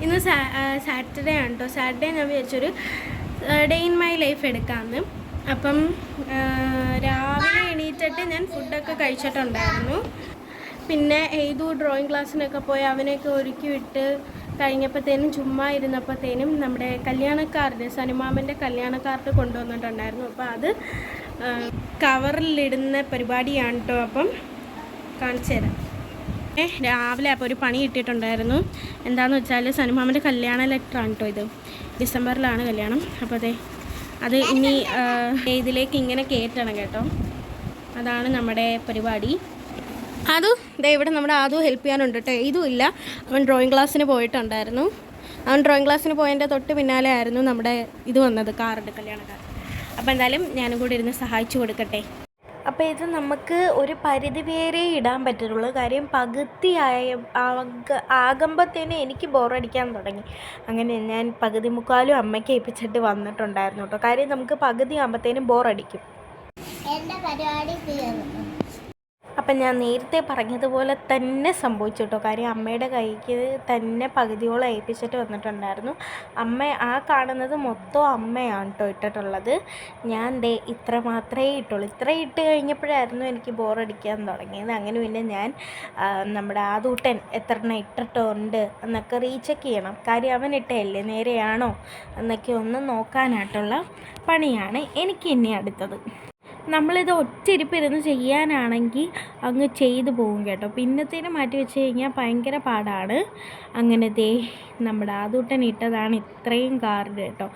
ഇന്ന് സാറ്റർഡേ ആണ് കേട്ടോ. സാറ്റർഡേ ഞാൻ വിചാരിച്ചൊരു ഡേ ഇൻ മൈ ലൈഫ് എടുക്കാമെന്ന്. അപ്പം രാവിലെ എണീറ്റിട്ട് ഞാൻ ഫുഡൊക്കെ കഴിച്ചിട്ടുണ്ടായിരുന്നു. പിന്നെ ഏതു ഡ്രോയിങ് ക്ലാസ്സിനൊക്കെ പോയി അവനെയൊക്കെ ഒരുക്കി വിട്ട് കഴിഞ്ഞപ്പോഴത്തേനും ചുമ്മാ ഇരുന്നപ്പോഴത്തേനും നമ്മുടെ കല്യാണക്കാർഡ് സനുമാമൻ്റെ കല്യാണക്കാർഡ് കൊണ്ടുവന്നിട്ടുണ്ടായിരുന്നു. അപ്പോൾ അത് കവറിലിടുന്ന പരിപാടിയാണ് കേട്ടോ. അപ്പം കാണിച്ചു തരാം. രാവിലെ അപ്പോൾ ഒരു പണി കിട്ടിയിട്ടുണ്ടായിരുന്നു. എന്താണെന്ന് വെച്ചാൽ സനുമാമൻ്റെ കല്യാണ ലെറ്ററാണ് കേട്ടോ ഇത്. ഡിസംബറിലാണ് കല്യാണം. അപ്പോൾ അത് ഇനി ഇതിലേക്ക് ഇങ്ങനെ കയറ്റണം കേട്ടോ. അതാണ് നമ്മുടെ പരിപാടി. ഇവിടെ നമ്മുടെ ഹെൽപ്പ് ചെയ്യാനുണ്ട് കേട്ടോ. ഇതും ഇല്ല, അവൻ ഡ്രോയിങ് ക്ലാസ്സിന് പോയിട്ടുണ്ടായിരുന്നു. അവൻ ഡ്രോയിങ് ക്ലാസ്സിന് പോയതിൻ്റെ തൊട്ട് പിന്നാലെ ആയിരുന്നു നമ്മുടെ ഇത് വന്നത്, കാർഡ്, കല്യാണക്കാർ. അപ്പോൾ എന്തായാലും ഞാനും കൂടി ഇരുന്ന് സഹായിച്ചു കൊടുക്കട്ടെ. അപ്പോൾ ഇത് നമുക്ക് ഒരു പരിധി വരെ ഇടാൻ പറ്റുള്ളൂ. കാര്യം പകുതി ആകുമ്പോഴത്തേനും എനിക്ക് ബോറടിക്കാൻ തുടങ്ങി. അങ്ങനെ ഞാൻ പകുതി മുക്കാലും അമ്മയ്ക്ക് ഏൽപ്പിച്ചിട്ട് വന്നിട്ടുണ്ടായിരുന്നു കേട്ടോ. കാര്യം നമുക്ക് പകുതി ആകുമ്പോഴത്തേനും ബോറടിക്കും. എൻ്റെ പരിപാടി തീർന്നു. അപ്പം ഞാൻ നേരത്തെ പറഞ്ഞതുപോലെ തന്നെ സംഭവിച്ചു കേട്ടോ. കാര്യം അമ്മയുടെ കൈക്ക് തന്നെ പകുതിയോളം ഏൽപ്പിച്ചിട്ട് വന്നിട്ടുണ്ടായിരുന്നു. അമ്മ ആ കാണുന്നത് മൊത്തം അമ്മയാണ് കേട്ടോ ഇട്ടിട്ടുള്ളത്. ഞാൻ ഇത്ര മാത്രമേ ഇട്ടുള്ളൂ. ഇത്ര ഇട്ട് കഴിഞ്ഞപ്പോഴായിരുന്നു എനിക്ക് ബോറടിക്കാൻ തുടങ്ങിയത്. അങ്ങനെ പിന്നെ ഞാൻ നമ്മുടെ ആദൂട്ടൻ എത്ര എണ്ണം ഇട്ടിട്ടുണ്ട് എന്നൊക്കെ റീചെക്ക് ചെയ്യണം. കാര്യം അവൻ ഇട്ടല്ലേ നേരെയാണോ എന്നൊക്കെ ഒന്ന് നോക്കാനായിട്ടുള്ള പണിയാണ് എനിക്ക് ഇനി അടുത്തത്. നമ്മളിത് ഒറ്റയിരിപ്പിരുന്ന് ചെയ്യാനാണെങ്കിൽ അങ്ങ് ചെയ്തു പോകും കേട്ടോ. പിന്നത്തേന് മാറ്റി വെച്ച് കഴിഞ്ഞാൽ ഭയങ്കര പാടാണ്. അങ്ങനെ നമ്മുടെ ആദൂട്ടൻ ഇട്ടതാണ് ഇത്രയും കാർഡ് കേട്ടോ.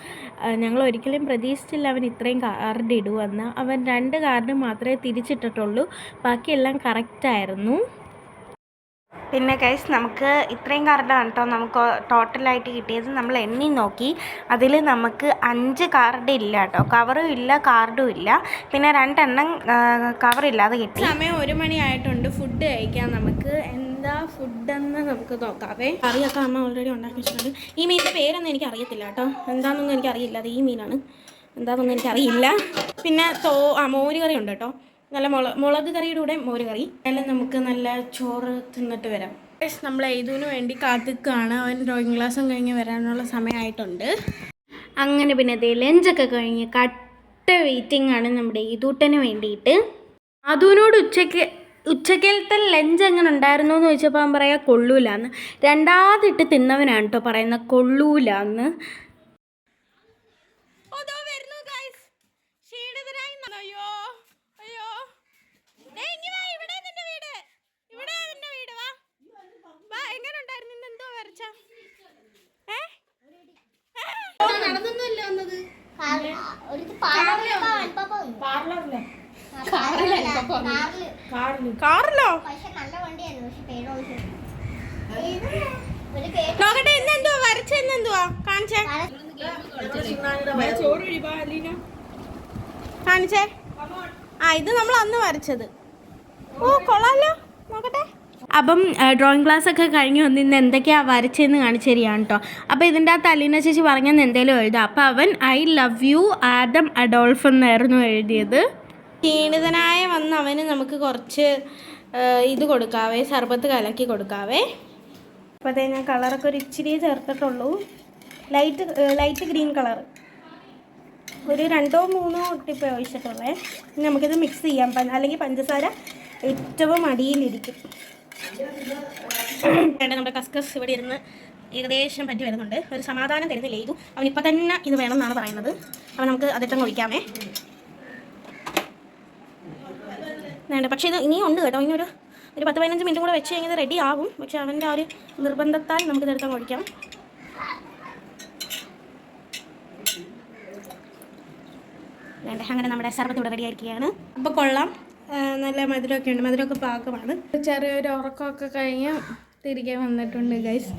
ഞങ്ങൾ ഒരിക്കലും പ്രതീക്ഷിച്ചില്ല അവൻ ഇത്രയും കാർഡ് ഇടുമെന്ന്. അവൻ 2 കാർഡ് മാത്രമേ തിരിച്ചിട്ടിട്ടുള്ളൂ, ബാക്കിയെല്ലാം കറക്റ്റായിരുന്നു. പിന്നെ ഗൈസ് നമുക്ക് ഇത്രയും കാർഡാണ് കേട്ടോ നമുക്ക് ടോട്ടലായിട്ട് കിട്ടിയത്. നമ്മൾ എണ്ണി നോക്കി, അതിൽ നമുക്ക് 5 കാർഡ് ഇല്ല കേട്ടോ. കവറും ഇല്ല, കാർഡും ഇല്ല. പിന്നെ 2 എണ്ണം കവറില്ലാതെ കിട്ടി. സമയം 1 മണിയായിട്ടുണ്ട്. ഫുഡ് കഴിക്കാം. നമുക്ക് എന്താ ഫുഡെന്ന് നമുക്ക് നോക്കാവേ. കറിയൊക്കെ അമ്മ ഓൾറെഡി ഉണ്ടാക്കി വെച്ചിട്ടുണ്ട്. ഈ മീനിൻ്റെ പേരൊന്നും എനിക്ക് അറിയത്തില്ല കേട്ടോ. എന്താണെന്നൊന്നും എനിക്കറിയില്ല. അത് ഈ മീനാണ്, എന്താണെന്നൊന്നും എനിക്കറിയില്ല. പിന്നെ മോര് കറി ഉണ്ട് കേട്ടോ. നല്ല മുളക് കറിയുടെ കൂടെ മോര് കറി. എല്ലാം നമുക്ക് നല്ല ചോറ് തിന്നിട്ട് വരാം. നമ്മൾ ഏതുവിന് വേണ്ടി കാത്തിക്കുകയാണ്. അവൻ ഡ്രോയിങ് ക്ലാസ്സും കഴിഞ്ഞ് വരാനുള്ള സമയമായിട്ടുണ്ട്. അങ്ങനെ പിന്നെ ലഞ്ചൊക്കെ കഴിഞ്ഞ് കട്ട വെയിറ്റിംഗ് ആണ് നമ്മുടെ ഏതൂട്ടന് വേണ്ടിയിട്ട്. അതുവിനോട് ഉച്ചക്കലത്തെ ലഞ്ച് എങ്ങനെ ഉണ്ടായിരുന്നു എന്ന് ചോദിച്ചപ്പോൾ അവൻ പറയാം കൊള്ളൂലാന്ന്. രണ്ടാമതിട്ട് തിന്നവനാണ് കേട്ടോ പറയുന്നത് കൊള്ളൂലാന്ന്. കാറിലോ നോക്കട്ടെ. ഇന്നെന്തുവാ വരച്ചെന്തുവാ കാണിച്ചേ, കാണിച്ചേ. ഇത് നമ്മൾ അന്ന് വരച്ചത്. ഓ കൊള്ളാലോ, നോക്കട്ടെ. അപ്പം ഡ്രോയിങ് ക്ലാസ്സൊക്കെ കഴിഞ്ഞ് വന്ന് ഇന്ന് എന്തൊക്കെയാണ് വരച്ചതെന്ന് കാണിച്ചു തരികയാണ് കേട്ടോ. അപ്പോൾ ഇതിൻ്റെ ആ അലീന ചേച്ചി പറഞ്ഞെന്ന് എന്തെങ്കിലും എഴുതാം. അപ്പോൾ അവൻ I love you Adam Adolf എന്നായിരുന്നു എഴുതിയത്. ക്ഷീണിതനായ വന്ന് അവന് നമുക്ക് കുറച്ച് ഇത് കൊടുക്കാവേ, സർബത്ത് കലക്കി കൊടുക്കാവേ. അപ്പോൾ ഞാൻ കളറൊക്കെ ഒരു ഇച്ചിരി ചേർത്തിട്ടുള്ളൂ. ലൈറ്റ് ഗ്രീൻ കളർ ഒരു 2-3 ടിപ്പ് ഒഴിച്ചിട്ടുള്ളേ. നമുക്കിത് മിക്സ് ചെയ്യാം, അല്ലെങ്കിൽ പഞ്ചസാര ഏറ്റവും അടിയിലിരിക്കും. നമ്മുടെ കസ്കസ് ഇവിടെ ഇരുന്ന് ഏകദേശം പറ്റി വരുന്നുണ്ട്. ഒരു സമാധാനം തരുന്നില്ല ചെയ്തു. അവൻ ഇപ്പം തന്നെ ഇത് വേണമെന്നാണ് പറയുന്നത്. അപ്പോൾ നമുക്ക് അതിട്ടങ്ങ് ഒഴിക്കാമേ. വേണ്ട, പക്ഷേ ഇത് ഇനിയും ഉണ്ട് കേട്ടോ. ഇനി ഒരു 10-15 മിനിറ്റ് കൂടെ വെച്ച് കഴിഞ്ഞാൽ റെഡി ആവും. പക്ഷെ അവൻ്റെ ആ ഒരു നിർബന്ധത്താൽ നമുക്ക് ഇതെടുത്തങ്ങ് ഒഴിക്കാം. വേണ്ട, അങ്ങനെ നമ്മുടെ സർബത്ത് ഇവിടെ റെഡി ആയിരിക്കുകയാണ്. അപ്പോൾ കൊള്ളാം, നല്ല മധുരമൊക്കെ ഉണ്ട്. മധുരമൊക്കെ പാകമാണ്. ചെറിയൊരു ഉറക്കമൊക്കെ കഴിഞ്ഞ് തിരികെ വന്നിട്ടുണ്ട് ഗൈസ്.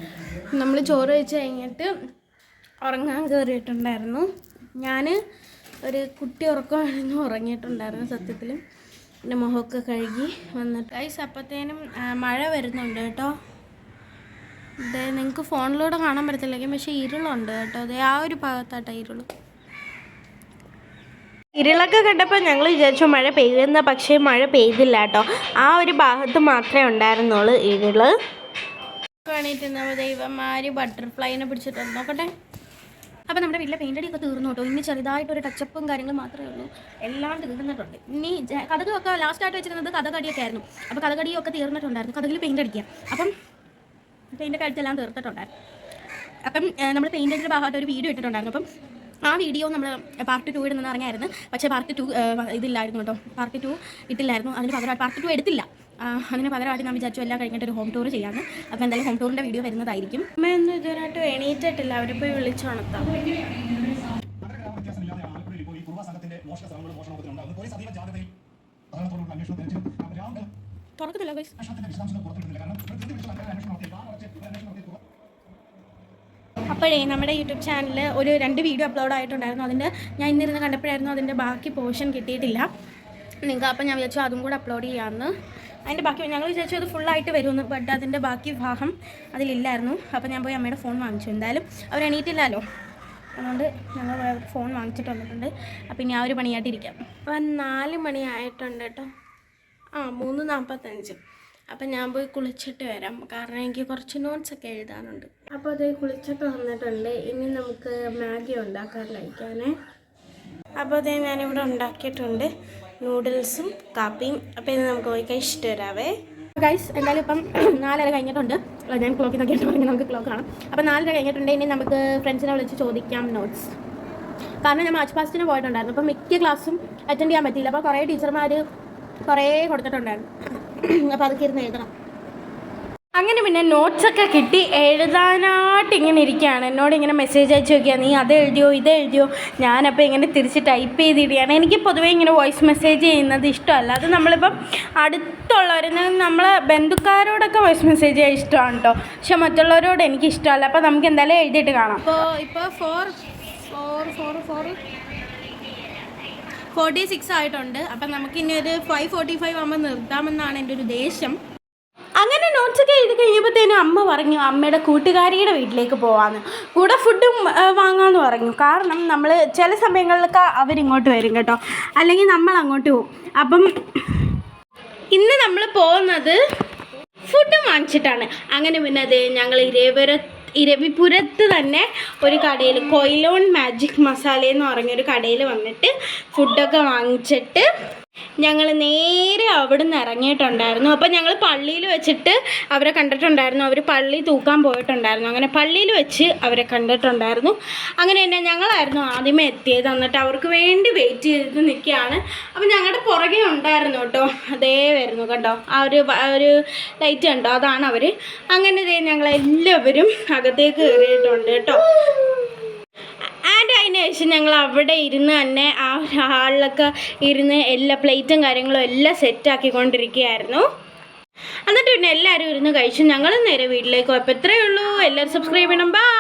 നമ്മൾ ചോറ് കഴിച്ച് കഴിഞ്ഞിട്ട് ഉറങ്ങാൻ കയറിയിട്ടുണ്ടായിരുന്നു. ഞാൻ ഒരു കുട്ടി ഉറക്കമായിരുന്നു ഉറങ്ങിയിട്ടുണ്ടായിരുന്നു സത്യത്തിൽ. പിന്നെ മുഖമൊക്കെ കഴുകി വന്നിട്ട് ഗൈസ് അപ്പോഴത്തേനും മഴ വരുന്നുണ്ട് കേട്ടോ. നിങ്ങൾക്ക് ഫോണിലൂടെ കാണാൻ പറ്റത്തില്ലെങ്കിൽ പക്ഷേ ഇരുളുണ്ട് കേട്ടോ. ആ ഒരു ഭാഗത്താട്ടോ ഇരുള്. ഇരുളൊക്കെ കണ്ടപ്പോൾ ഞങ്ങൾ വിചാരിച്ചു മഴ പെയ്യുന്ന, പക്ഷേ മഴ പെയ്തില്ല കേട്ടോ. ആ ഒരു ഭാഗത്ത് മാത്രമേ ഉണ്ടായിരുന്നുള്ളൂ ഇരുള്. പണിയിട്ടുണ്ടാവും ദൈവന്മാർ ബട്ടർഫ്ലൈനെ പിടിച്ചിട്ടുണ്ട് നോക്കട്ടെ. അപ്പോൾ നമ്മുടെ വീട്ടിലെ പെയിൻ്റ് അടിയൊക്കെ തീർന്നു കേട്ടോ. ഇനി ചെറുതായിട്ടൊരു ടച്ചപ്പും കാര്യങ്ങളും മാത്രമേ ഉള്ളൂ. എല്ലാം തീർന്നിട്ടുണ്ട്. ഇനി കഥകളൊക്കെ ലാസ്റ്റായിട്ട് വെച്ചിരുന്നത് കഥകടിയൊക്കെ ആയിരുന്നു. അപ്പോൾ കഥകടിയൊക്കെ തീർന്നിട്ടുണ്ടായിരുന്നു. കഥകളിൽ പെയിൻ്റ് അടിക്കുക. അപ്പം പെയിൻ്റൊക്കെ അടിച്ചെല്ലാം തീർത്തിട്ടുണ്ടായിരുന്നു. അപ്പം നമ്മൾ പെയിൻ്റ് അടിച്ച ഭാഗമായിട്ട് ഒരു വീഡിയോ ഇട്ടിട്ടുണ്ടായിരുന്നു. അപ്പം ആ വീഡിയോ നമ്മൾ പാർട്ട് 2 ഇടുന്നെന്ന് അറിഞ്ഞായിരുന്നു. പക്ഷേ പാർട്ട് 2 ഇതില്ലായിരുന്നു കേട്ടോ. പാർട്ട് 2 ഇട്ടില്ലായിരുന്നു. അതിന് പകരമായിട്ട് പാർട്ട് 2 എടുത്തില്ല. അതിന് പകരമായിട്ട് ഞാൻ വിചാരിച്ചു എല്ലാം കഴിഞ്ഞിട്ട് ഒരു ഹോം ടൂർ ചെയ്യാമെന്ന്. അപ്പോൾ എന്തായാലും ഹോം ടൂറിൻ്റെ വീഡിയോ വരുന്നതായിരിക്കും. അമ്മയൊന്നും ഇതുവരായിട്ട് എണീറ്റിട്ടില്ല. അവരെ പോയി വിളിച്ചുണർത്താം. തുറക്കത്തില്ല ഗൈസ്. അപ്പോഴേ നമ്മുടെ യൂട്യൂബ് ചാനലിൽ ഒരു 2 വീഡിയോ അപ്ലോഡ് ആയിട്ടുണ്ടായിരുന്നു. അതിൻ്റെ ഞാൻ ഇന്നിരുന്ന് കണ്ടപ്പോഴായിരുന്നു അതിൻ്റെ ബാക്കി പോർഷൻ കിട്ടിയിട്ടില്ല നിങ്ങൾക്ക്. അപ്പം ഞാൻ വിചാരിച്ചു അതും കൂടെ അപ്ലോഡ് ചെയ്യാമെന്ന്. അതിൻ്റെ ബാക്കി ഞങ്ങൾ വിചാരിച്ചു അത് ഫുള്ളായിട്ട് വരുമെന്ന്. ബട്ട് അതിൻ്റെ ബാക്കി ഭാഗം അതിലില്ലായിരുന്നു. അപ്പോൾ ഞാൻ പോയി അമ്മയുടെ ഫോൺ വാങ്ങിച്ചു. എന്തായാലും അവർ എണീറ്റില്ലല്ലോ, അതുകൊണ്ട് ഞങ്ങൾ ഫോൺ വാങ്ങിച്ചിട്ട് വന്നിട്ടുണ്ട്. അപ്പം ഇനി ആ ഒരു പണിയായിട്ടിരിക്കാം. അപ്പം 4 മണിയായിട്ടുണ്ട് കേട്ടോ. 3:45. അപ്പം ഞാൻ പോയി കുളിച്ചിട്ട് വരാം. കാരണം എനിക്ക് കുറച്ച് നോട്ട്സൊക്കെ എഴുതാനുണ്ട്. അപ്പോൾ അത് കുളിച്ചിട്ട് വന്നിട്ടുണ്ട്. ഇനി നമുക്ക് മാഗി ഉണ്ടാക്കാൻ കഴിക്കാനേ. അപ്പോൾ അതേ ഞാനിവിടെ ഉണ്ടാക്കിയിട്ടുണ്ട് നൂഡിൽസും കാപ്പിയും. അപ്പോൾ ഇത് നമുക്ക് പോയി കഴിച്ചിട്ട് വരാവേ ഗൈസ്. എന്തായാലും ഇപ്പം 4:30 കഴിഞ്ഞിട്ടുണ്ട്. ഞാൻ ക്ലോക്കിൽ നോക്കിയിട്ട് പറഞ്ഞാൽ നമുക്ക് ക്ലോക്ക് കാണാം. അപ്പോൾ 4:30 കഴിഞ്ഞിട്ടുണ്ട്. ഇനി നമുക്ക് ഫ്രണ്ട്സിനെ വിളിച്ച് ചോദിക്കാം നോട്ട്സ്. കാരണം ഞാൻ മാച്ച് പാസ്റ്റിന് പോയിട്ടുണ്ടായിരുന്നു. അപ്പോൾ മിക്ക ക്ലാസ്സും അറ്റൻഡ് ചെയ്യാൻ പറ്റിയില്ല. അപ്പോൾ കുറേ ടീച്ചർമാർ കുറേ കൊടുത്തിട്ടുണ്ടായിരുന്നു. അപ്പോൾ അതൊക്കെ ഇരുന്ന് എഴുതണം. അങ്ങനെ പിന്നെ നോട്ട്സൊക്കെ കിട്ടി എഴുതാനായിട്ട് ഇങ്ങനെ ഇരിക്കുകയാണ്. എന്നോട് ഇങ്ങനെ മെസ്സേജ് അയച്ചു നോക്കിയാൽ നീ അത് എഴുതിയോ ഇത് എഴുതിയോ. ഞാനപ്പോൾ ഇങ്ങനെ തിരിച്ച് ടൈപ്പ് ചെയ്തിടുകയാണ്. എനിക്ക് പൊതുവേ ഇങ്ങനെ വോയിസ് മെസ്സേജ് ചെയ്യുന്നത് ഇഷ്ടമല്ല. അത് നമ്മളിപ്പം അടുത്തുള്ളവർ നമ്മളെ ബന്ധുക്കാരോടൊക്കെ വോയിസ് മെസ്സേജ് ചെയ്യാൻ ഇഷ്ടമാണ് കേട്ടോ. പക്ഷെ മറ്റുള്ളവരോട് എനിക്ക് ഇഷ്ടമല്ല. അപ്പോൾ നമുക്ക് എന്തായാലും എഴുതിയിട്ട് കാണാം. ഇപ്പോൾ 46 ആയിട്ടുണ്ട്. അപ്പം നമുക്കിനി ഒരു 5:45 ആകുമ്പോൾ നിർത്താമെന്നാണ് എൻ്റെ ഒരു ഉദ്ദേശം. അങ്ങനെ നോട്ട്സൊക്കെ എഴുതി കഴിഞ്ഞപ്പോഴത്തേനും അമ്മ പറഞ്ഞു അമ്മയുടെ കൂട്ടുകാരിയുടെ വീട്ടിലേക്ക് പോകാമെന്ന്. കൂടെ ഫുഡും വാങ്ങാമെന്ന് പറഞ്ഞു. കാരണം നമ്മൾ ചില സമയങ്ങളിലൊക്കെ അവരിങ്ങോട്ട് വരും കേട്ടോ, അല്ലെങ്കിൽ നമ്മൾ അങ്ങോട്ട് പോകും. അപ്പം ഇന്ന് നമ്മൾ പോകുന്നത് ഫുഡും വാങ്ങിച്ചിട്ടാണ്. അങ്ങനെ പിന്നെ അത് ഞങ്ങൾ ഇരവിപുരത്ത് തന്നെ ഒരു കടയിൽ കൊയിലോൺ മാജിക് മസാല എന്ന് പറഞ്ഞൊരു കടയിൽ വന്നിട്ട് ഫുഡൊക്കെ വാങ്ങിച്ചിട്ട് ഞങ്ങൾ നേരെ അവിടെ നിന്ന് ഇറങ്ങിയിട്ടുണ്ടായിരുന്നു. അപ്പോൾ ഞങ്ങൾ പള്ളിയിൽ വെച്ചിട്ട് അവരെ കണ്ടിട്ടുണ്ടായിരുന്നു. അവർ പള്ളി തൂക്കാൻ പോയിട്ടുണ്ടായിരുന്നു. അങ്ങനെ പള്ളിയിൽ വെച്ച് അവരെ കണ്ടിട്ടുണ്ടായിരുന്നു. അങ്ങനെ തന്നെ ഞങ്ങളായിരുന്നു ആദ്യമേ എത്തിയത്. എന്നിട്ട് അവർക്ക് വേണ്ടി വെയിറ്റ് ചെയ്തിട്ട് നിൽക്കുകയാണ്. അപ്പോൾ ഞങ്ങളുടെ പുറകെ ഉണ്ടായിരുന്നു കേട്ടോ. അതേ വരുന്നു കേട്ടോ, ആ ഒരു ലൈറ്റ് കണ്ടോ, അതാണ് അവർ. അങ്ങനെ ഞങ്ങളെല്ലാവരും അകത്തേക്ക് കയറിയിട്ടുണ്ട് കേട്ടോ. ആൻഡ് അതിന് ശേഷം ഞങ്ങൾ അവിടെ ഇരുന്ന് തന്നെ ആ ഹാളിലൊക്കെ ഇരുന്ന് എല്ലാ പ്ലേറ്റും കാര്യങ്ങളും എല്ലാം സെറ്റാക്കിക്കൊണ്ടിരിക്കുകയായിരുന്നു. എന്നിട്ട് പിന്നെ എല്ലാവരും ഇരുന്ന് കഴിച്ചു. ഞങ്ങൾ നേരെ വീട്ടിലേക്ക് പോയപ്പോൾ ഇത്രയേ ഉള്ളൂ. എല്ലാവരും സബ്സ്ക്രൈബ് ചെയ്യണം. ബൈ.